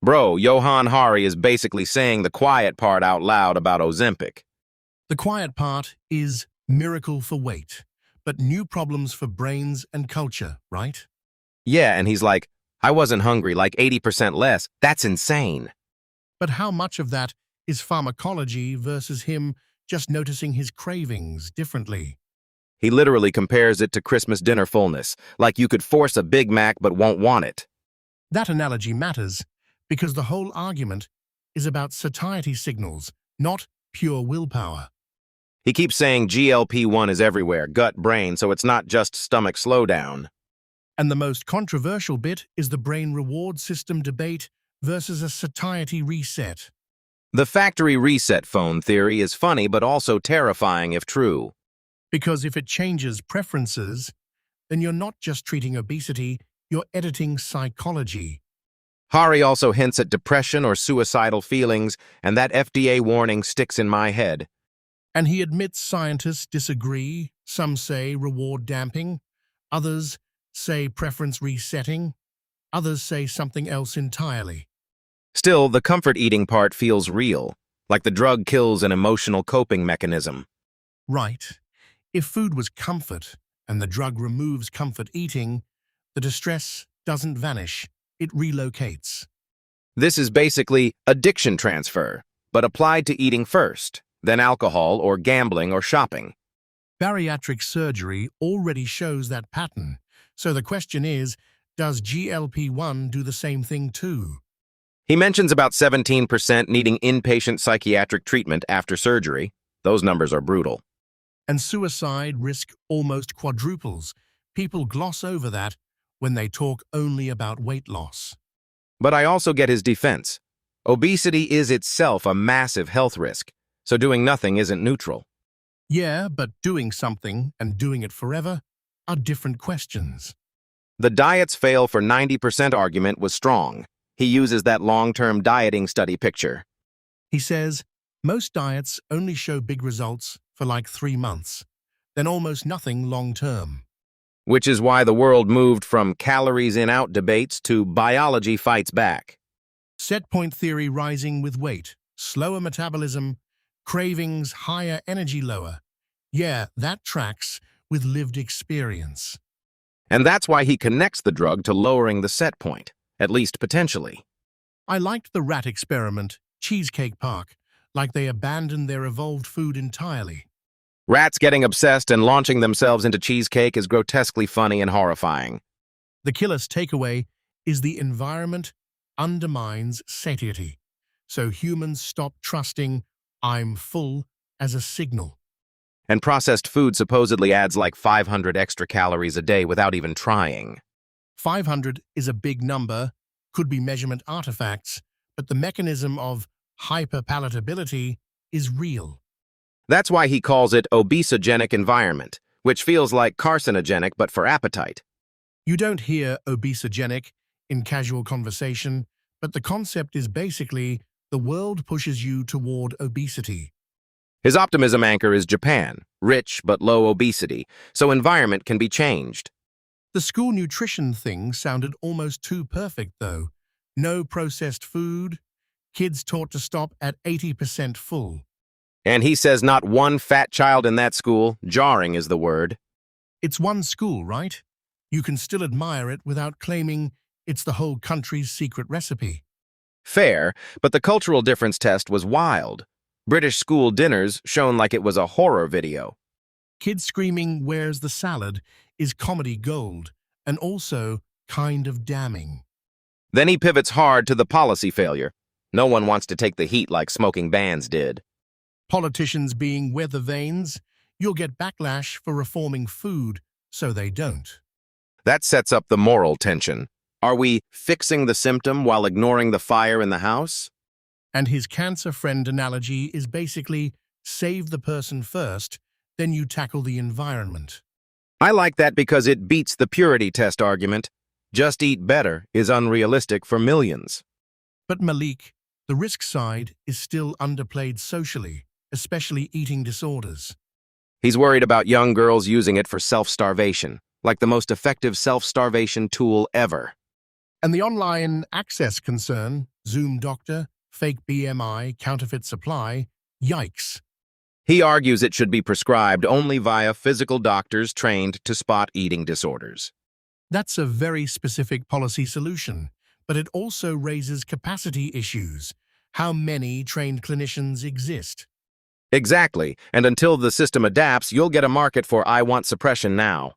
Bro, Johann Hari is basically saying the quiet part out loud about Ozempic. The quiet part is miracle for weight, but new problems for brains and culture, right? Yeah, and he's like, I wasn't hungry, like 80% less. That's insane. But how much of that is pharmacology versus him just noticing his cravings differently? He literally compares it to Christmas dinner fullness, like you could force a Big Mac but won't want it. That analogy matters because the whole argument is about satiety signals, not pure willpower. He keeps saying GLP-1 is everywhere, gut, brain, so it's not just stomach slowdown. And the most controversial bit is the brain reward system debate versus a satiety reset. The factory reset phone theory is funny but also terrifying if true. Because if it changes preferences, then you're not just treating obesity, you're editing psychology. Hari also hints at depression or suicidal feelings, and that FDA warning sticks in my head. And he admits scientists disagree. Some say reward damping, others say preference resetting, others say something else entirely. Still, the comfort eating part feels real, like the drug kills an emotional coping mechanism. Right. If food was comfort and the drug removes comfort eating, the distress doesn't vanish, it relocates. This is basically addiction transfer, but applied to eating first, then alcohol or gambling or shopping. Bariatric surgery already shows that pattern, so the question is, does GLP-1 do the same thing too? He mentions about 17% needing inpatient psychiatric treatment after surgery. Those numbers are brutal. And suicide risk almost quadruples. People gloss over that when they talk only about weight loss. But I also get his defense. Obesity is itself a massive health risk, so doing nothing isn't neutral. Yeah, but doing something and doing it forever are different questions. The diets fail for 90% argument was strong. He uses that long-term dieting study picture. He says, most diets only show big results for like 3 months, then almost nothing long-term. Which is why the world moved from calories in-out debates to biology fights back. Set point theory rising with weight, slower metabolism, cravings higher, energy lower. Yeah, that tracks with lived experience. And that's why he connects the drug to lowering the set point, at least potentially. I liked the rat experiment, Cheesecake Park, like they abandoned their evolved food entirely. Rats getting obsessed and launching themselves into cheesecake is grotesquely funny and horrifying. The killer's takeaway is the environment undermines satiety, so humans stop trusting "I'm full" as a signal. And processed food supposedly adds like 500 extra calories a day without even trying. 500 is a big number, could be measurement artifacts, but the mechanism of hyperpalatability is real. That's why he calls it obesogenic environment, which feels like carcinogenic but for appetite. You don't hear obesogenic in casual conversation, but the concept is basically the world pushes you toward obesity. His optimism anchor is Japan, rich but low obesity, so environment can be changed. The school nutrition thing sounded almost too perfect, though. No processed food, kids taught to stop at 80% full. And he says not one fat child in that school, jarring is the word. It's one school, right? You can still admire it without claiming it's the whole country's secret recipe. Fair, but the cultural difference test was wild. British school dinners shown like it was a horror video. Kids screaming, "Where's the salad?" is comedy gold, and also kind of damning. Then he pivots hard to the policy failure. No one wants to take the heat like smoking bans did. Politicians being weather vanes, you'll get backlash for reforming food, so they don't. That sets up the moral tension. Are we fixing the symptom while ignoring the fire in the house? And his cancer friend analogy is basically save the person first, then you tackle the environment. I like that because it beats the purity test argument. Just eat better is unrealistic for millions. But Malik, the risk side is still underplayed socially, especially eating disorders. He's worried about young girls using it for self-starvation, like the most effective self-starvation tool ever. And the online access concern, Zoom doctor, fake BMI, counterfeit supply. Yikes. He argues it should be prescribed only via physical doctors trained to spot eating disorders. That's a very specific policy solution, but it also raises capacity issues. How many trained clinicians exist? Exactly, and until the system adapts, you'll get a market for I want suppression now.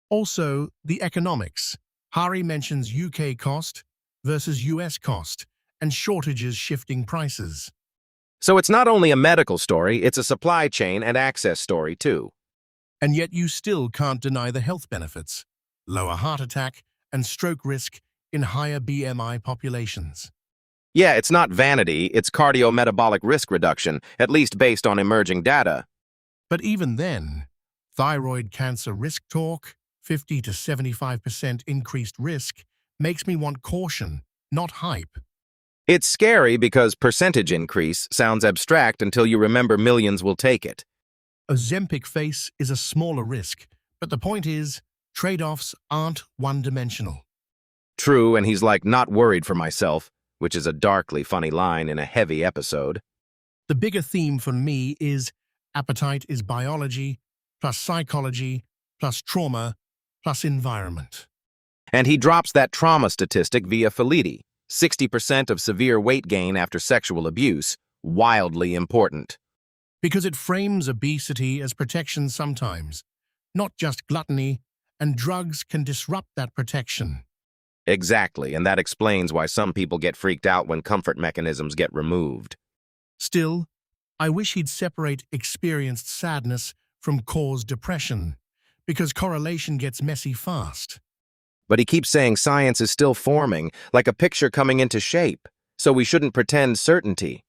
Also, the economics. Hari mentions UK cost versus US cost, and shortages shifting prices. So it's not only a medical story, it's a supply chain and access story too. And yet you still can't deny the health benefits. Lower heart attack and stroke risk in higher BMI populations. Yeah, it's not vanity, it's cardiometabolic risk reduction, at least based on emerging data. But even then, thyroid cancer risk talk, 50 to 75% increased risk, makes me want caution, not hype. It's scary because percentage increase sounds abstract until you remember millions will take it. Ozempic face is a smaller risk, but the point is, trade-offs aren't one-dimensional. True, and he's like, not worried for myself, which is a darkly funny line in a heavy episode. The bigger theme for me is appetite is biology, plus psychology, plus trauma, plus environment. And he drops that trauma statistic via Satiety, 60% of severe weight gain after sexual abuse, wildly important. Because it frames obesity as protection sometimes, not just gluttony, and drugs can disrupt that protection. Exactly, and that explains why some people get freaked out when comfort mechanisms get removed. Still, I wish he'd separate experienced sadness from caused depression, because correlation gets messy fast. But he keeps saying science is still forming, like a picture coming into shape, so we shouldn't pretend certainty.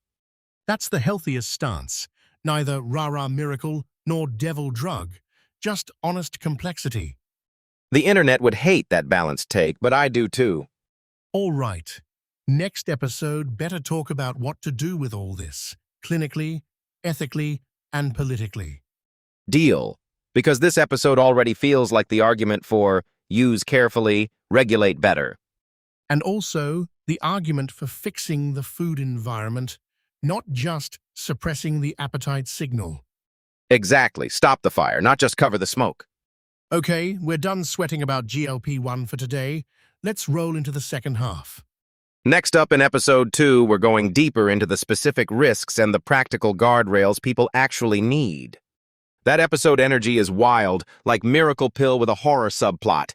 That's the healthiest stance, neither rah-rah miracle nor devil drug, just honest complexity. The internet would hate that balanced take, but I do too. All right, next episode better talk about what to do with all this, clinically, ethically, and politically. Deal. Because this episode already feels like the argument for use carefully, regulate better. And also the argument for fixing the food environment, not just suppressing the appetite signal. Exactly. Stop the fire, not just cover the smoke. Okay, we're done sweating about GLP-1 for today. Let's roll into the second half. Next up in episode 2, we're going deeper into the specific risks and the practical guardrails people actually need. That episode energy is wild, like Miracle Pill with a horror subplot.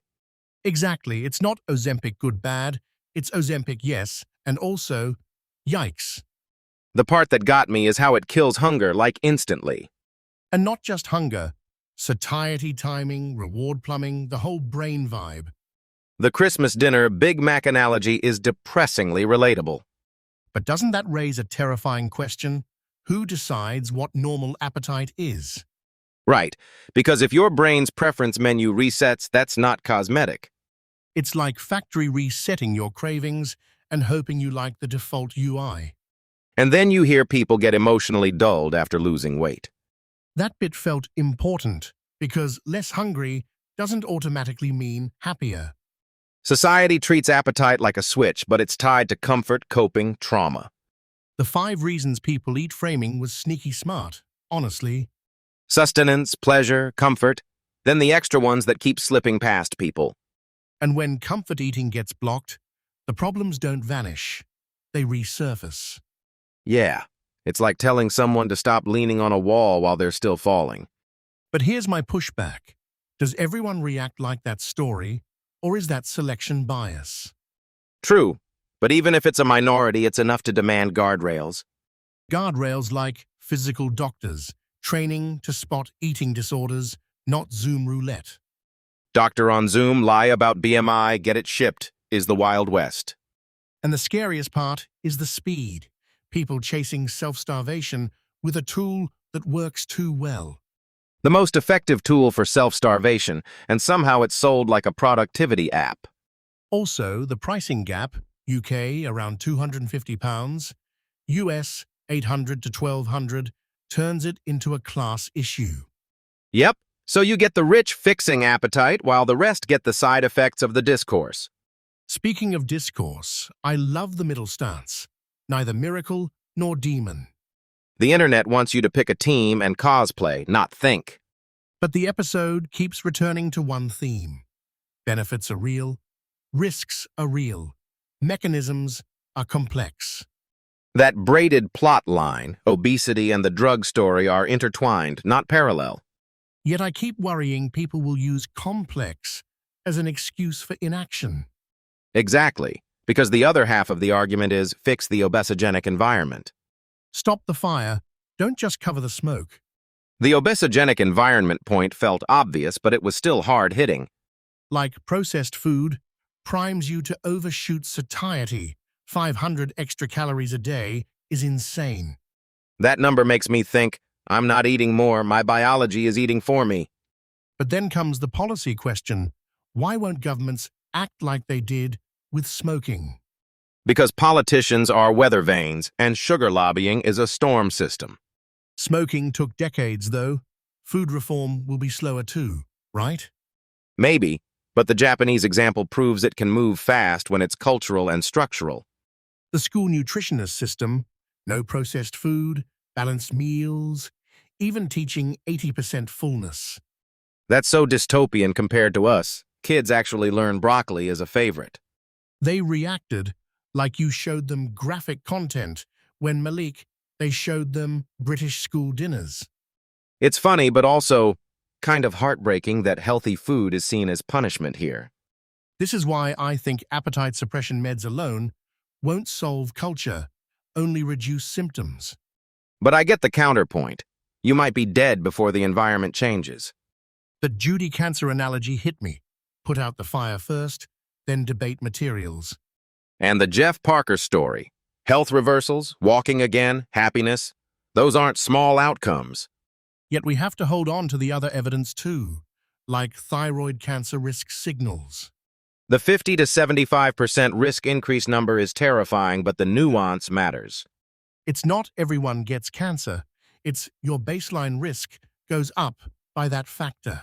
Exactly, it's not Ozempic good-bad, it's Ozempic yes, and also, yikes. The part that got me is how it kills hunger, like instantly. And not just hunger, satiety timing, reward plumbing, the whole brain vibe. The Christmas dinner Big Mac analogy is depressingly relatable. But doesn't that raise a terrifying question? Who decides what normal appetite is? Right, because if your brain's preference menu resets, that's not cosmetic. It's like factory resetting your cravings and hoping you like the default UI. And then you hear people get emotionally dulled after losing weight. That bit felt important because less hungry doesn't automatically mean happier. Society treats appetite like a switch, but it's tied to comfort, coping, trauma. The 5 reasons people eat framing was sneaky smart, honestly. Sustenance, pleasure, comfort, then the extra ones that keep slipping past people. And when comfort eating gets blocked, the problems don't vanish. They resurface. Yeah, it's like telling someone to stop leaning on a wall while they're still falling. But here's my pushback. Does everyone react like that story, or is that selection bias? True, but even if it's a minority, it's enough to demand guardrails. Guardrails like physical doctors, training to spot eating disorders, not Zoom roulette. Doctor on Zoom, lie about BMI, get it shipped, is the Wild West. And the scariest part is the speed. People chasing self-starvation with a tool that works too well. The most effective tool for self-starvation, and somehow it's sold like a productivity app. Also, the pricing gap, UK around £250, US 800 to 1200, turns it into a class issue. Yep, so you get the rich fixing appetite while the rest get the side effects of the discourse. Speaking of discourse, I love the middle stance. Neither miracle nor demon. The internet wants you to pick a team and cosplay, not think. But the episode keeps returning to one theme. Benefits are real, risks are real, mechanisms are complex. That braided plot line, obesity and the drug story, are intertwined, not parallel. Yet I keep worrying people will use complex as an excuse for inaction. Exactly, because the other half of the argument is fix the obesogenic environment. Stop the fire, don't just cover the smoke. The obesogenic environment point felt obvious, but it was still hard-hitting. Like processed food primes you to overshoot satiety. 500 extra calories a day is insane. That number makes me think, I'm not eating more, my biology is eating for me. But then comes the policy question. Why won't governments act like they did with smoking? Because politicians are weather vanes, and sugar lobbying is a storm system. Smoking took decades, though. Food reform will be slower too, right? Maybe, but the Japanese example proves it can move fast when it's cultural and structural. The school nutritionist system, no processed food, balanced meals, even teaching 80% fullness. That's so dystopian compared to us. Kids actually learn broccoli is a favorite. They reacted like you showed them graphic content when they showed them British school dinners. It's funny, but also kind of heartbreaking that healthy food is seen as punishment here. This is why I think appetite suppression meds alone won't solve culture, only reduce symptoms. But I get the counterpoint. You might be dead before the environment changes. The Judy cancer analogy hit me. Put out the fire first, then debate materials. And the Jeff Parker story. Health reversals, walking again, happiness. Those aren't small outcomes. Yet we have to hold on to the other evidence too, like thyroid cancer risk signals. The 50 to 75% risk increase number is terrifying, but the nuance matters. It's not everyone gets cancer. It's your baseline risk goes up by that factor.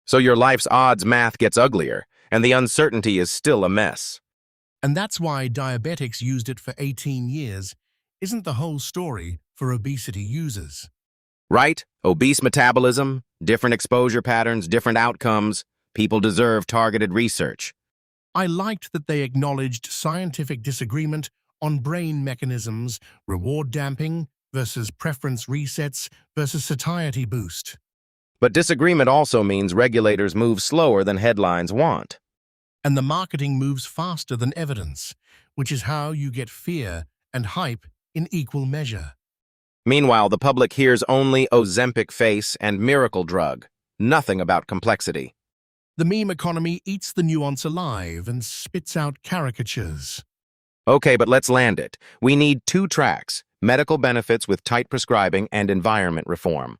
So your life's odds math gets uglier, and the uncertainty is still a mess. And that's why diabetics used it for 18 years isn't the whole story for obesity users. Right? Obese metabolism, different exposure patterns, different outcomes. People deserve targeted research. I liked that they acknowledged scientific disagreement on brain mechanisms, reward damping versus preference resets versus satiety boost. But disagreement also means regulators move slower than headlines want. And the marketing moves faster than evidence, which is how you get fear and hype in equal measure. Meanwhile, the public hears only Ozempic face and miracle drug, nothing about complexity. The meme economy eats the nuance alive and spits out caricatures. Okay, but let's land it. We need two tracks, medical benefits with tight prescribing and environment reform.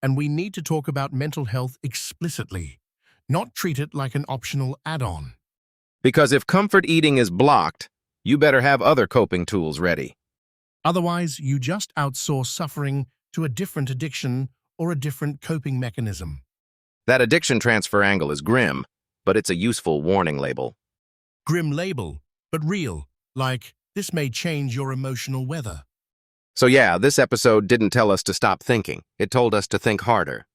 And we need to talk about mental health explicitly, not treat it like an optional add-on. Because if comfort eating is blocked, you better have other coping tools ready. Otherwise, you just outsource suffering to a different addiction or a different coping mechanism. That addiction transfer angle is grim, but it's a useful warning label. Grim label, but real, like this may change your emotional weather. So yeah, this episode didn't tell us to stop thinking. It told us to think harder.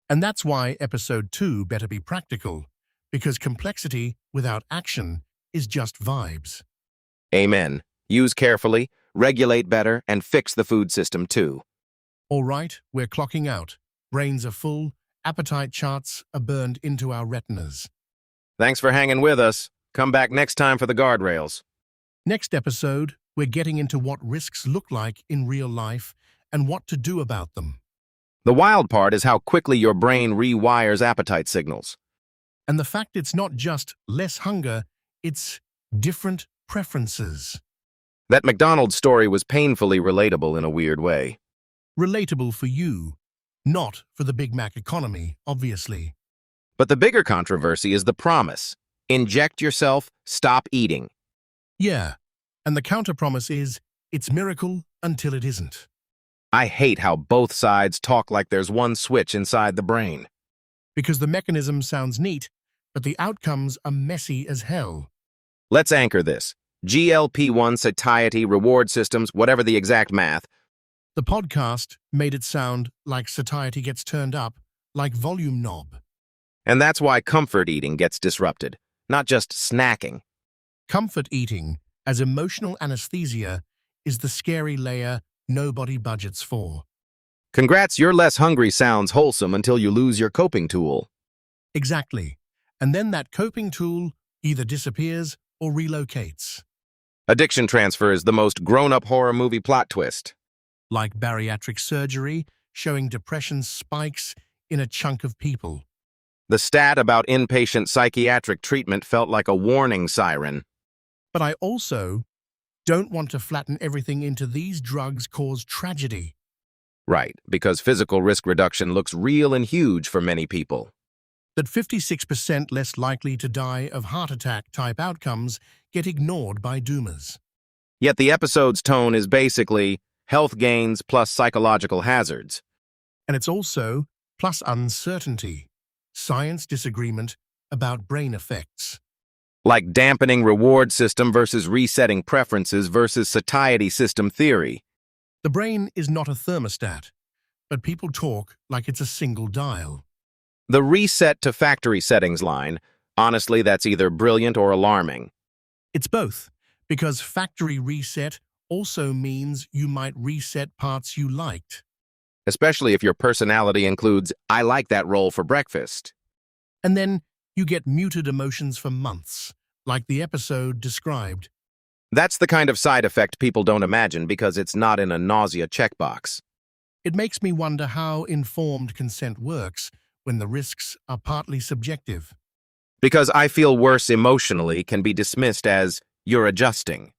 And that's why episode 2 better be practical, because complexity without action is just vibes. Amen. Use carefully, regulate better, and fix the food system too. All right, we're clocking out. Brains are full, appetite charts are burned into our retinas. Thanks for hanging with us. Come back next time for the guardrails. Next episode, we're getting into what risks look like in real life and what to do about them. The wild part is how quickly your brain rewires appetite signals. And the fact it's not just less hunger, it's different preferences. That McDonald's story was painfully relatable in a weird way. Relatable for you, not for the Big Mac economy, obviously. But the bigger controversy is the promise. Inject yourself, stop eating. Yeah, and the counterpromise is, it's miracle until it isn't. I hate how both sides talk like there's one switch inside the brain. Because the mechanism sounds neat, but the outcomes are messy as hell. Let's anchor this. GLP-1 satiety reward systems, whatever the exact math. The podcast made it sound like satiety gets turned up, like volume knob. And that's why comfort eating gets disrupted, not just snacking. Comfort eating, as emotional anesthesia, is the scary layer nobody budgets for. Congrats, you're less hungry sounds wholesome until you lose your coping tool. Exactly. And then that coping tool either disappears or relocates. Addiction transfer is the most grown-up horror movie plot twist. Like bariatric surgery, showing depression spikes in a chunk of people. The stat about inpatient psychiatric treatment felt like a warning siren. But I also don't want to flatten everything into these drugs cause tragedy. Right, because physical risk reduction looks real and huge for many people. That 56% less likely to die of heart attack type outcomes get ignored by doomers. Yet the episode's tone is basically health gains plus psychological hazards. And it's also plus uncertainty, science disagreement about brain effects. Like dampening reward system versus resetting preferences versus satiety system theory. The brain is not a thermostat, but people talk like it's a single dial. The reset to factory settings line, honestly, that's either brilliant or alarming. It's both, because factory reset also means you might reset parts you liked. Especially if your personality includes, I like that roll for breakfast. And then you get muted emotions for months, like the episode described. That's the kind of side effect people don't imagine because it's not in a nausea checkbox. It makes me wonder how informed consent works when the risks are partly subjective. Because I feel worse emotionally can be dismissed as, you're adjusting.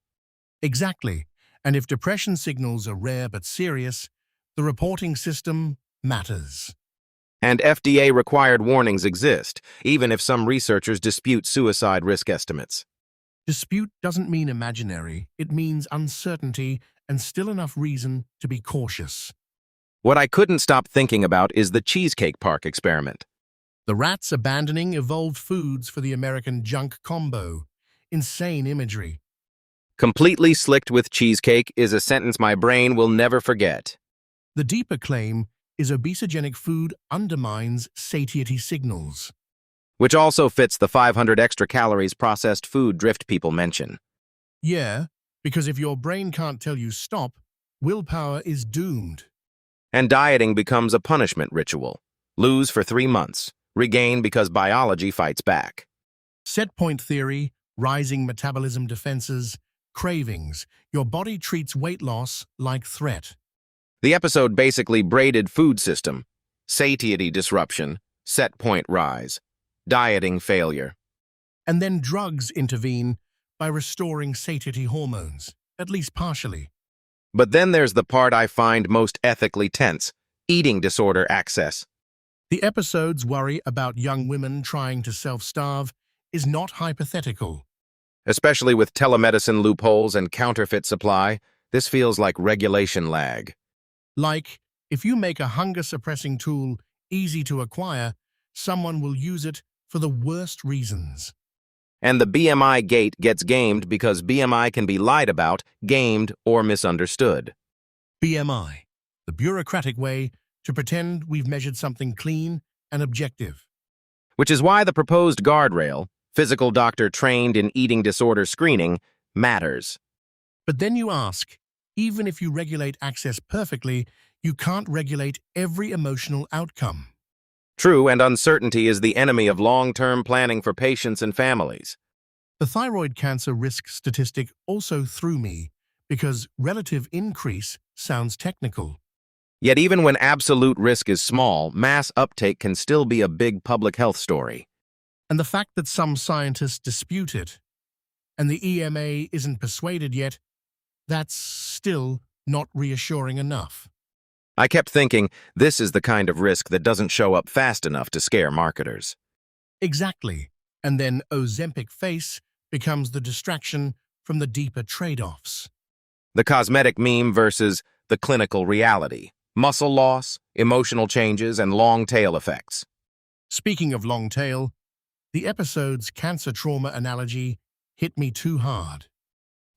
Exactly. And if depression signals are rare but serious, the reporting system matters. And FDA-required warnings exist, even if some researchers dispute suicide risk estimates. Dispute doesn't mean imaginary. It means uncertainty and still enough reason to be cautious. What I couldn't stop thinking about is the Cheesecake Park experiment. The rats abandoning evolved foods for the American junk combo. Insane imagery. Completely slicked with cheesecake is a sentence my brain will never forget. The deeper claim is obesogenic food undermines satiety signals. Which also fits the 500 extra calories processed food drift people mention. Yeah, because if your brain can't tell you stop, willpower is doomed. And dieting becomes a punishment ritual. Lose for 3 months. Regain because biology fights back. Set point theory, rising metabolism defenses, cravings. Your body treats weight loss like threat. The episode basically braided food system, satiety disruption, set point rise, dieting failure. And then drugs intervene by restoring satiety hormones, at least partially. But then there's the part I find most ethically tense, eating disorder access. The episode's worry about young women trying to self-starve is not hypothetical. Especially with telemedicine loopholes and counterfeit supply, this feels like regulation lag. Like, if you make a hunger-suppressing tool easy to acquire, someone will use it for the worst reasons. And the BMI gate gets gamed because BMI can be lied about, gamed, or misunderstood. BMI, the bureaucratic way to pretend we've measured something clean and objective. Which is why the proposed guardrail, physical doctor trained in eating disorder screening, matters. But then you ask, even if you regulate access perfectly, you can't regulate every emotional outcome. True, and uncertainty is the enemy of long-term planning for patients and families. The thyroid cancer risk statistic also threw me because relative increase sounds technical. Yet even when absolute risk is small, mass uptake can still be a big public health story. And the fact that some scientists dispute it, and the EMA isn't persuaded yet, that's still not reassuring enough. I kept thinking, this is the kind of risk that doesn't show up fast enough to scare marketers. Exactly. And then Ozempic face becomes the distraction from the deeper trade-offs. The cosmetic meme versus the clinical reality. Muscle loss, emotional changes, and long tail effects. Speaking of long tail, the episode's cancer trauma analogy hit me too hard.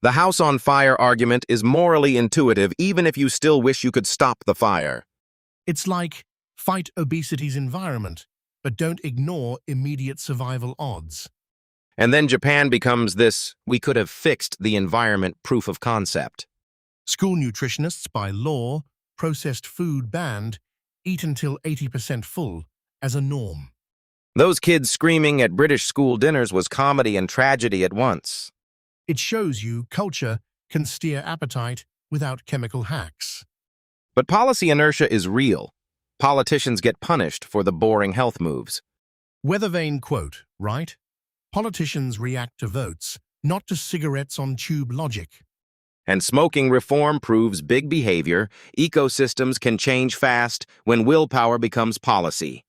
The house on fire argument is morally intuitive even if you still wish you could stop the fire. It's like fight obesity's environment, but don't ignore immediate survival odds. And then Japan becomes this, we could have fixed the environment proof of concept. School nutritionists, by law, processed food banned, eat until 80% full, as a norm. Those kids screaming at British school dinners was comedy and tragedy at once. It shows you culture can steer appetite without chemical hacks. But policy inertia is real. Politicians get punished for the boring health moves. Weathervane quote, right? Politicians react to votes, not to cigarettes on tube logic. And smoking reform proves big behavior. Ecosystems can change fast when willpower becomes policy.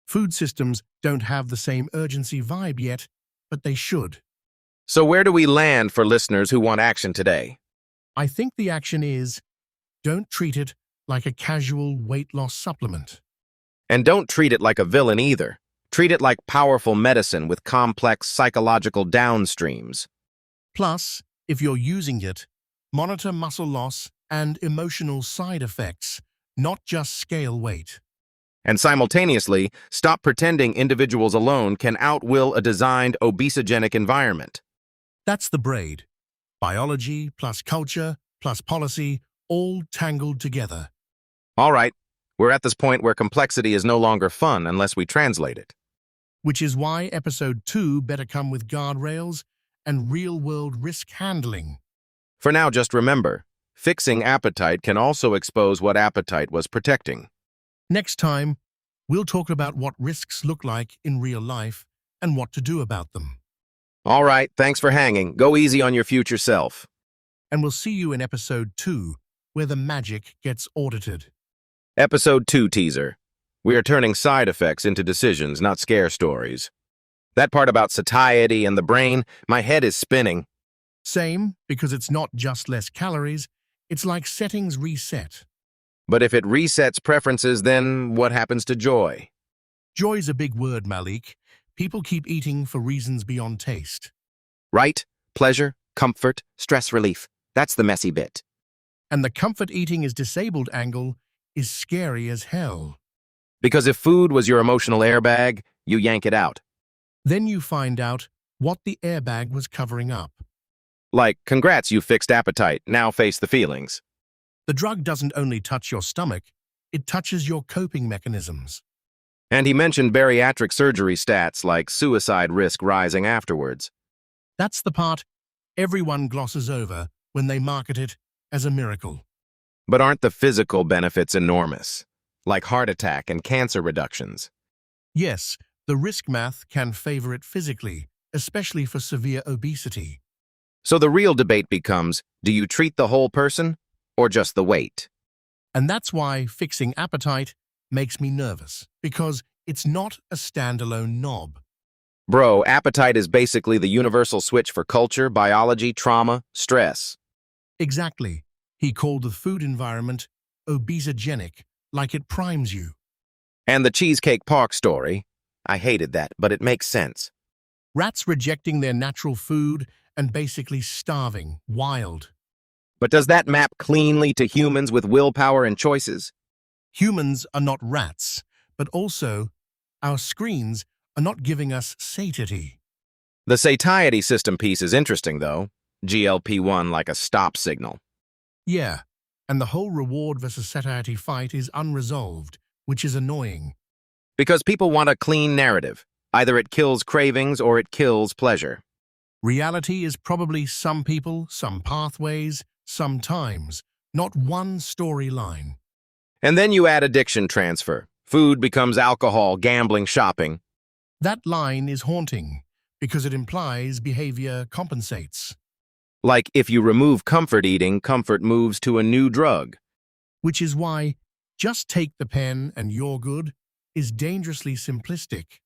Food systems don't have the same urgency vibe yet, but they should. So where do we land for listeners who want action today? I think the action is, don't treat it like a casual weight loss supplement. And don't treat it like a villain either. Treat it like powerful medicine with complex psychological downstreams. Plus, if you're using it, monitor muscle loss and emotional side effects, not just scale weight. And simultaneously, stop pretending individuals alone can outwill a designed obesogenic environment. That's the braid. Biology plus culture plus policy, all tangled together. All right, we're at this point where complexity is no longer fun unless we translate it. Which is why episode 2 better come with guardrails and real-world risk handling. For now, just remember, fixing appetite can also expose what appetite was protecting. Next time, we'll talk about what risks look like in real life and what to do about them. All right, thanks for hanging. Go easy on your future self. And we'll see you in episode 2, where the magic gets audited. Episode 2 teaser. We are turning side effects into decisions, not scare stories. That part about satiety and the brain, my head is spinning. Same, because it's not just less calories, it's like settings reset. But if it resets preferences, then what happens to joy? Joy's a big word, Malik. People keep eating for reasons beyond taste. Right? Pleasure, comfort, stress relief. That's the messy bit. And the comfort eating is disabled angle is scary as hell. Because if food was your emotional airbag, you yank it out. Then you find out what the airbag was covering up. Like, congrats, you fixed appetite, now face the feelings. The drug doesn't only touch your stomach, it touches your coping mechanisms. And he mentioned bariatric surgery stats like suicide risk rising afterwards. That's the part everyone glosses over when they market it as a miracle. But aren't the physical benefits enormous? Like heart attack and cancer reductions. Yes, the risk math can favor it physically, especially for severe obesity. So the real debate becomes, do you treat the whole person or just the weight? And that's why fixing appetite makes me nervous, because it's not a standalone knob. Bro, appetite is basically the universal switch for culture, biology, trauma, stress. Exactly. He called the food environment obesogenic, like it primes you. And the Cheesecake Park story, I hated that, but it makes sense. Rats rejecting their natural food and basically starving, wild. But does that map cleanly to humans with willpower and choices? Humans are not rats, but also our screens are not giving us satiety. The satiety system piece is interesting, though. GLP-1 like a stop signal. Yeah, and the whole reward versus satiety fight is unresolved, which is annoying. Because people want a clean narrative. Either it kills cravings or it kills pleasure. Reality is probably some people, some pathways, sometimes, not one storyline. And then you add addiction transfer. Food becomes alcohol, gambling, shopping. That line is haunting, because it implies behavior compensates. Like if you remove comfort eating, comfort moves to a new drug. Which is why just take the pen and you're good is dangerously simplistic.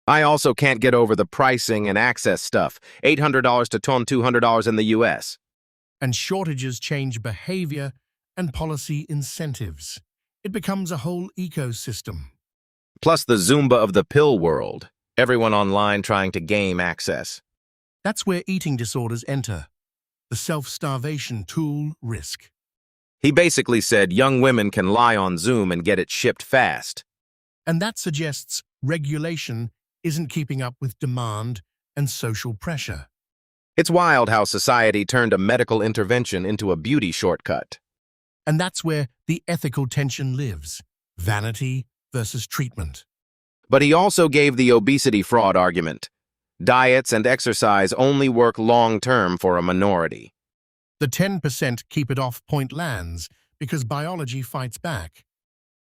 I also can't get over the pricing and access stuff. $800 to $200 in the US. And shortages change behavior and policy incentives. It becomes a whole ecosystem. Plus the Zumba of the pill world. Everyone online trying to game access. That's where eating disorders enter. The self-starvation tool risk. He basically said young women can lie on Zoom and get it shipped fast. And that suggests regulation isn't keeping up with demand and social pressure. It's wild how society turned a medical intervention into a beauty shortcut. And that's where the ethical tension lives. Vanity versus treatment. But he also gave the obesity fraud argument. Diets and exercise only work long-term for a minority. The 10% keep it off point lands because biology fights back.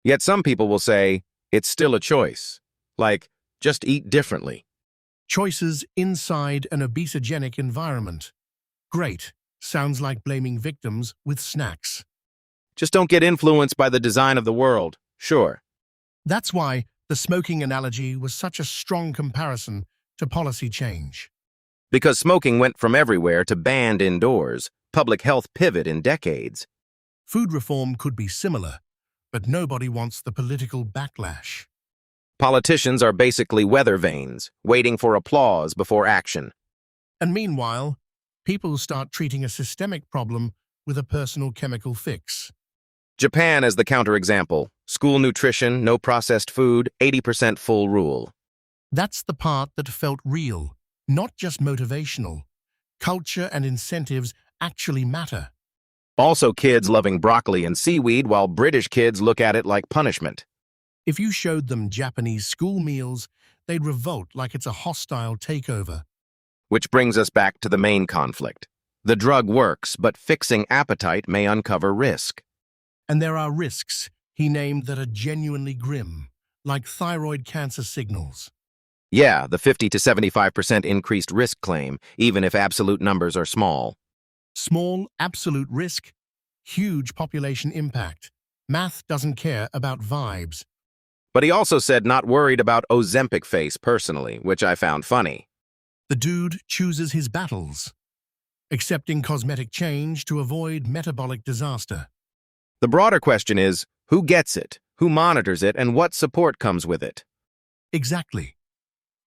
Yet some people will say, it's still a choice. Like, just eat differently. Choices inside an obesogenic environment. Great. Sounds like blaming victims with snacks. Just don't get influenced by the design of the world, sure. That's why the smoking analogy was such a strong comparison to policy change. Because smoking went from everywhere to banned indoors, public health pivot in decades. Food reform could be similar, but nobody wants the political backlash. Politicians are basically weather vanes, waiting for applause before action. And meanwhile, people start treating a systemic problem with a personal chemical fix. Japan as the counterexample. School nutrition, no processed food, 80% full rule. That's the part that felt real, not just motivational. Culture and incentives actually matter. Also kids loving broccoli and seaweed while British kids look at it like punishment. If you showed them Japanese school meals, they'd revolt like it's a hostile takeover. Which brings us back to the main conflict. The drug works, but fixing appetite may uncover risk. And there are risks he named that are genuinely grim, like thyroid cancer signals. Yeah, the 50 to 75% increased risk claim, even if absolute numbers are small. Small, absolute risk, huge population impact. Math doesn't care about vibes. But he also said not worried about Ozempic face personally, which I found funny. The dude chooses his battles, accepting cosmetic change to avoid metabolic disaster. The broader question is, who gets it, who monitors it, and what support comes with it? Exactly.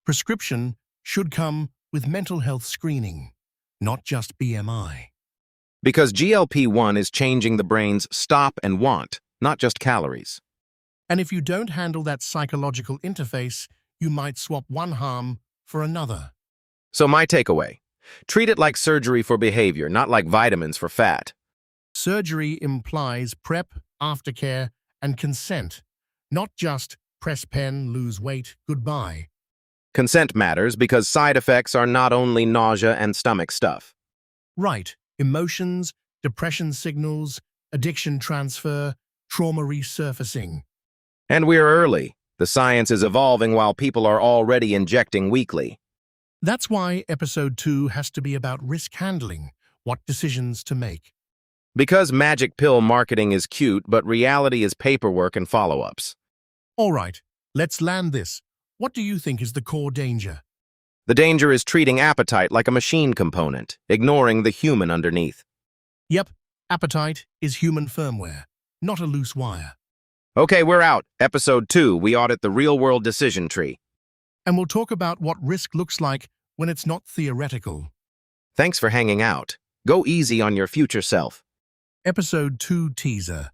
Prescription should come with mental health screening, not just BMI. Because GLP-1 is changing the brain's stop and want, not just calories. And if you don't handle that psychological interface, you might swap one harm for another. So my takeaway, treat it like surgery for behavior, not like vitamins for fat. Surgery implies prep, aftercare, and consent, not just press pen, lose weight, goodbye. Consent matters because side effects are not only nausea and stomach stuff. Right. Emotions, depression signals, addiction transfer, trauma resurfacing. And we're early. The science is evolving while people are already injecting weekly. That's why episode 2 has to be about risk handling, what decisions to make. Because magic pill marketing is cute, but reality is paperwork and follow-ups. All right, let's land this. What do you think is the core danger? The danger is treating appetite like a machine component, ignoring the human underneath. Yep, appetite is human firmware, not a loose wire. Okay, we're out. Episode 2, we audit the real-world decision tree. And we'll talk about what risk looks like when it's not theoretical. Thanks for hanging out. Go easy on your future self. Episode 2 teaser.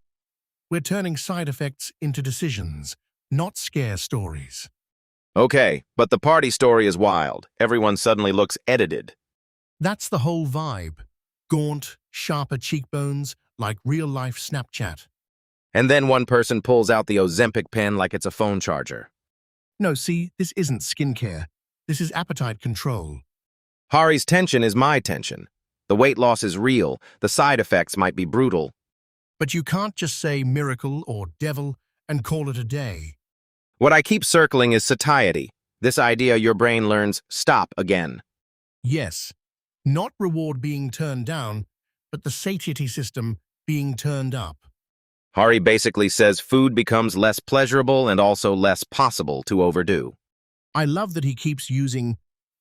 We're turning side effects into decisions, not scare stories. Okay, but the party story is wild. Everyone suddenly looks edited. That's the whole vibe. Gaunt, sharper cheekbones, like real-life Snapchat. And then one person pulls out the Ozempic pen like it's a phone charger. No, see, this isn't skincare. This is appetite control. Hari's tension is my tension. The weight loss is real. The side effects might be brutal. But you can't just say miracle or devil and call it a day. What I keep circling is satiety. This idea your brain learns stop again. Yes, not reward being turned down, but the satiety system being turned up. Hari basically says food becomes less pleasurable and also less possible to overdo. I love that he keeps using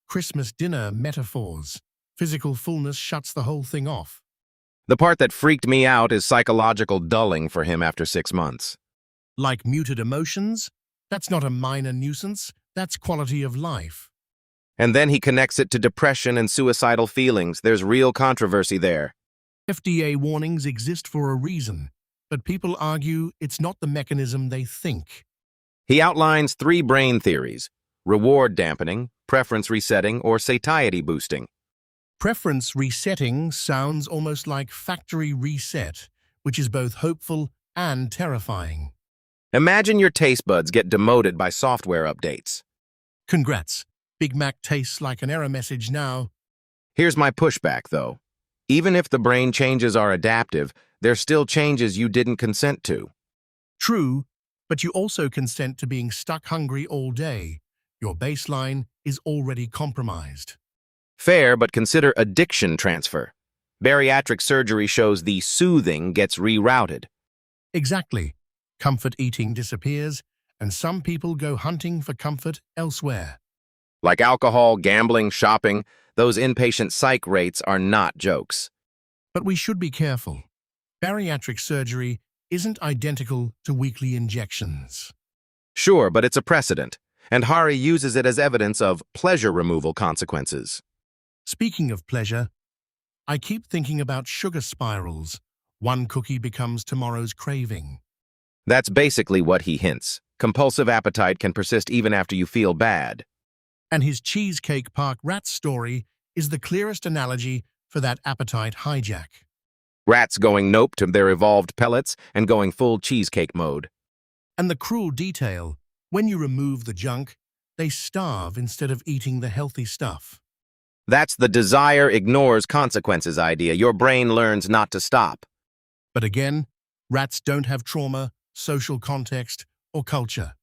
Christmas dinner metaphors. Physical fullness shuts the whole thing off. The part that freaked me out is psychological dulling for him after 6 months. Like muted emotions? That's not a minor nuisance, that's quality of life. And then he connects it to depression and suicidal feelings. There's real controversy there. FDA warnings exist for a reason, but people argue it's not the mechanism they think. He outlines 3 brain theories: reward dampening, preference resetting, or satiety boosting. Preference resetting sounds almost like factory reset, which is both hopeful and terrifying. Imagine your taste buds get demoted by software updates. Congrats, Big Mac tastes like an error message now. Here's my pushback, though. Even if the brain changes are adaptive, they're still changes you didn't consent to. True, but you also consent to being stuck hungry all day. Your baseline is already compromised. Fair, but consider addiction transfer. Bariatric surgery shows the soothing gets rerouted. Exactly. Comfort eating disappears, and some people go hunting for comfort elsewhere. Like alcohol, gambling, shopping, those inpatient psych rates are not jokes. But we should be careful. Bariatric surgery isn't identical to weekly injections. Sure, but it's a precedent, and Hari uses it as evidence of pleasure removal consequences. Speaking of pleasure, I keep thinking about sugar spirals. One cookie becomes tomorrow's craving. That's basically what he hints. Compulsive appetite can persist even after you feel bad. And his Cheesecake Park rat story is the clearest analogy for that appetite hijack. Rats going nope to their evolved pellets and going full cheesecake mode. And the cruel detail, when you remove the junk, they starve instead of eating the healthy stuff. That's the desire ignores consequences idea. Your brain learns not to stop. But again, rats don't have trauma, social context, or culture.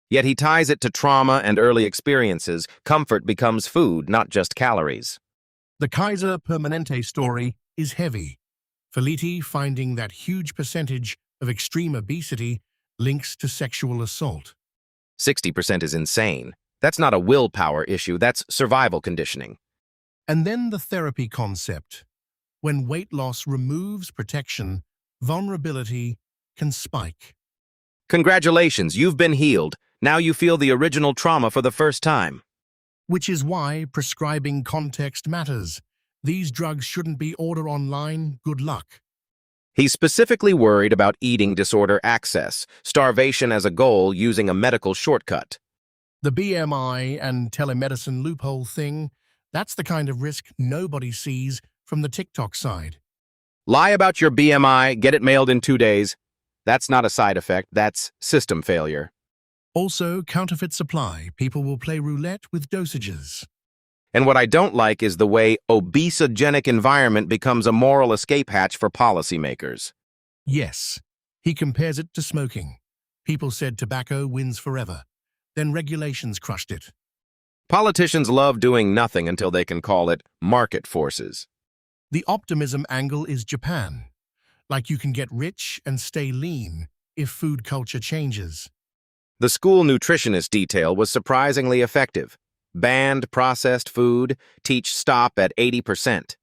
Yet he ties it to trauma and early experiences. Comfort becomes food, not just calories. The Kaiser Permanente story is heavy. Felitti finding that huge percentage of extreme obesity links to sexual assault. 60% is insane. That's not a willpower issue, that's survival conditioning. And then the therapy concept. When weight loss removes protection, vulnerability can spike. Congratulations, you've been healed. Now you feel the original trauma for the first time. Which is why prescribing context matters. These drugs shouldn't be ordered online. Good luck. He's specifically worried about eating disorder access, starvation as a goal using a medical shortcut. The BMI and telemedicine loophole thing, that's the kind of risk nobody sees from the TikTok side. Lie about your BMI, get it mailed in 2 days. That's not a side effect, that's system failure. Also, counterfeit supply. People will play roulette with dosages. And what I don't like is the way obesogenic environment becomes a moral escape hatch for policymakers. Yes, he compares it to smoking. People said tobacco wins forever. Then regulations crushed it. Politicians love doing nothing until they can call it market forces. The optimism angle is Japan. Like you can get rich and stay lean if food culture changes. The school nutritionist detail was surprisingly effective. Banned processed food, teach stop at 80%.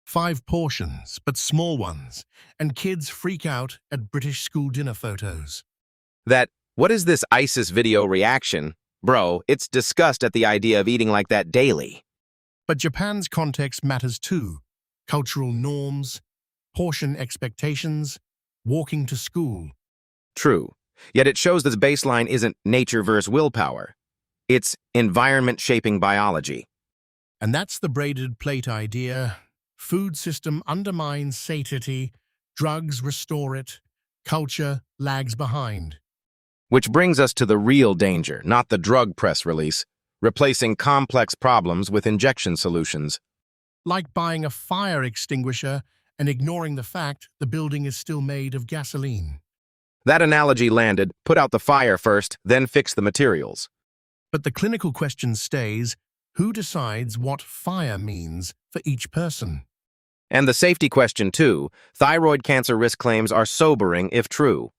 5 portions, but small ones, and kids freak out at British school dinner photos. What is this ISIS video reaction? Bro, it's disgust at the idea of eating like that daily. But Japan's context matters too. Cultural norms, portion expectations, walking to school. True. Yet it shows that the baseline isn't nature versus willpower. It's environment shaping biology. And that's the braided plate idea. Food system undermines satiety, drugs restore it, culture lags behind. Which brings us to the real danger, not the drug press release, replacing complex problems with injection solutions. Like buying a fire extinguisher and ignoring the fact the building is still made of gasoline. That analogy landed, put out the fire first, then fix the materials. But the clinical question stays, who decides what fire means for each person? And the safety question too, thyroid cancer risk claims are sobering if true.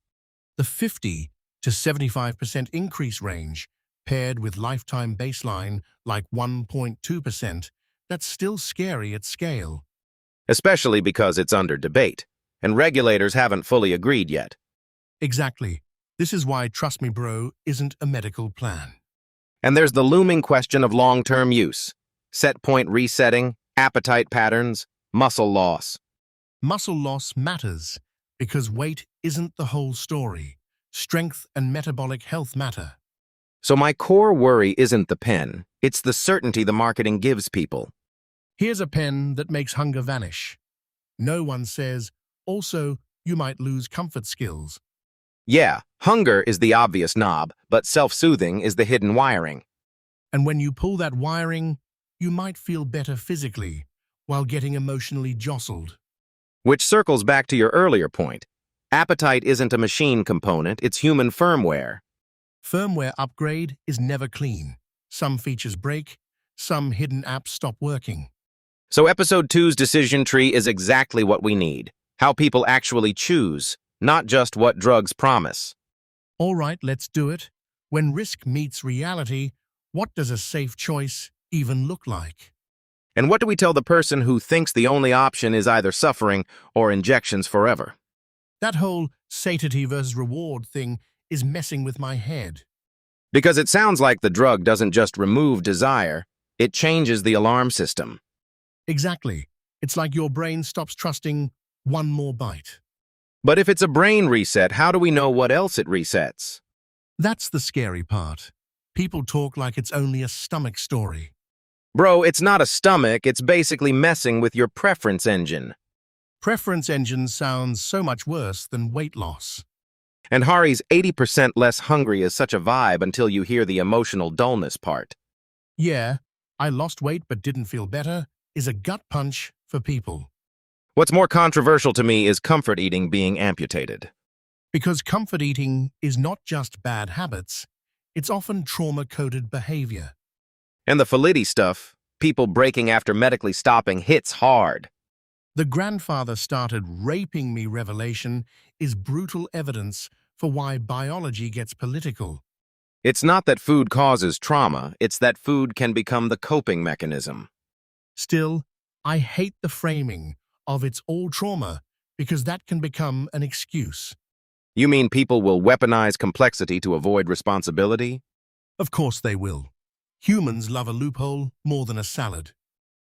The 50 to 75% increase range, paired with lifetime baseline like 1.2%, that's still scary at scale. Especially because it's under debate, and regulators haven't fully agreed yet. Exactly. This is why Trust Me Bro isn't a medical plan. And there's the looming question of long-term use. Set point resetting, appetite patterns, muscle loss. Muscle loss matters because weight isn't the whole story. Strength and metabolic health matter. So my core worry isn't the pen, it's the certainty the marketing gives people. Here's a pen that makes hunger vanish. No one says, also, you might lose comfort skills. Yeah, hunger is the obvious knob, but self-soothing is the hidden wiring. And when you pull that wiring, you might feel better physically while getting emotionally jostled. Which circles back to your earlier point. Appetite isn't a machine component, it's human firmware. Firmware upgrade is never clean. Some features break, some hidden apps stop working. So Episode 2's decision tree is exactly what we need. How people actually choose, not just what drugs promise. All right, let's do it. When risk meets reality, what does a safe choice even look like? And what do we tell the person who thinks the only option is either suffering or injections forever? That whole satiety versus reward thing is messing with my head. Because it sounds like the drug doesn't just remove desire, it changes the alarm system. Exactly. It's like your brain stops trusting one more bite. But if it's a brain reset, how do we know what else it resets? That's the scary part. People talk like it's only a stomach story. Bro, it's not a stomach, it's basically messing with your preference engine. Preference engine sounds so much worse than weight loss. And Hari's 80% less hungry is such a vibe until you hear the emotional dullness part. Yeah, I lost weight but didn't feel better is a gut punch for people. What's more controversial to me is comfort eating being amputated. Because comfort eating is not just bad habits, it's often trauma-coded behavior. And the Satiety stuff, people breaking after medically stopping, hits hard. The grandfather started raping me revelation is brutal evidence for why biology gets political. It's not that food causes trauma, it's that food can become the coping mechanism. Still, I hate the framing of it's all trauma because that can become an excuse. You mean people will weaponize complexity to avoid responsibility? Of course they will. Humans love a loophole more than a salad.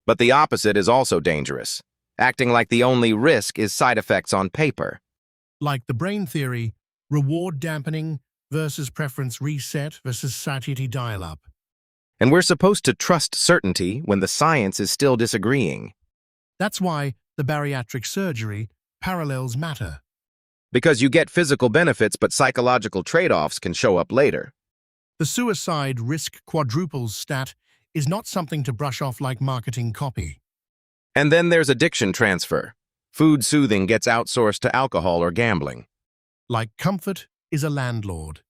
But the opposite is also dangerous, acting like the only risk is side effects on paper. Like the brain theory, reward dampening versus preference reset versus satiety dial-up. And we're supposed to trust certainty when the science is still disagreeing. That's why the bariatric surgery parallels matter. Because you get physical benefits, but psychological trade-offs can show up later. The suicide risk quadruples stat is not something to brush off like marketing copy. And then there's addiction transfer. Food soothing gets outsourced to alcohol or gambling. Like comfort is a landlord,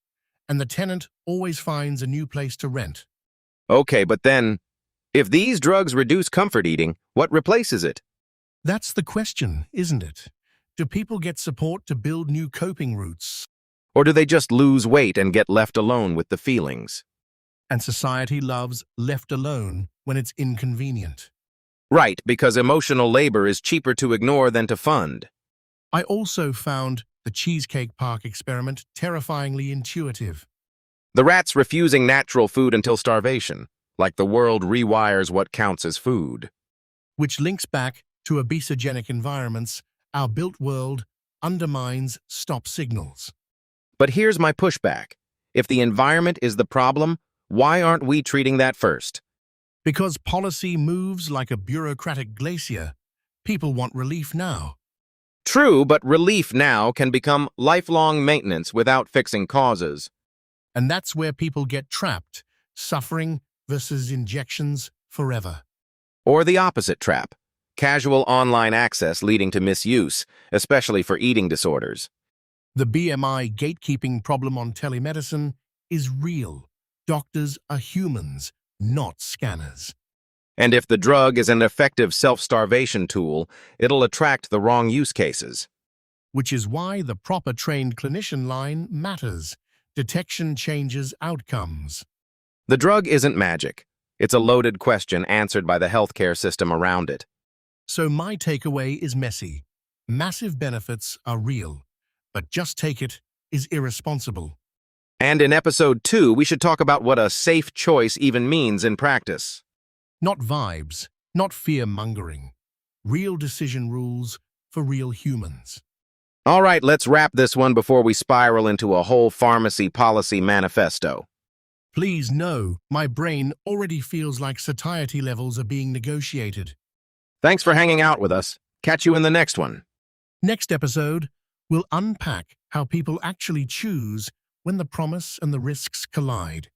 and the tenant always finds a new place to rent. Okay, but then, if these drugs reduce comfort eating, what replaces it? That's the question, isn't it? Do people get support to build new coping routes? Or do they just lose weight and get left alone with the feelings? And society loves left alone when it's inconvenient. Right, because emotional labor is cheaper to ignore than to fund. I also found the Cheesecake Park experiment terrifyingly intuitive. The rats refusing natural food until starvation, like the world rewires what counts as food. Which links back to obesogenic environments. Our built world undermines stop signals. But here's my pushback. If the environment is the problem, why aren't we treating that first? Because policy moves like a bureaucratic glacier, people want relief now. True, but relief now can become lifelong maintenance without fixing causes. And that's where people get trapped, suffering versus injections forever. Or the opposite trap, casual online access leading to misuse, especially for eating disorders. The BMI gatekeeping problem on telemedicine is real. Doctors are humans, not scanners. And if the drug is an effective self-starvation tool, it'll attract the wrong use cases. Which is why the proper trained clinician line matters. Detection changes outcomes. The drug isn't magic. It's a loaded question answered by the healthcare system around it. So my takeaway is messy. Massive benefits are real, but just take it is irresponsible. And in episode 2, we should talk about what a safe choice even means in practice. Not vibes, not fear-mongering. Real decision rules for real humans. All right, let's wrap this one before we spiral into a whole pharmacy policy manifesto. Please know, my brain already feels like satiety levels are being negotiated. Thanks for hanging out with us. Catch you in the next one. Next episode, we'll unpack how people actually choose when the promise and the risks collide.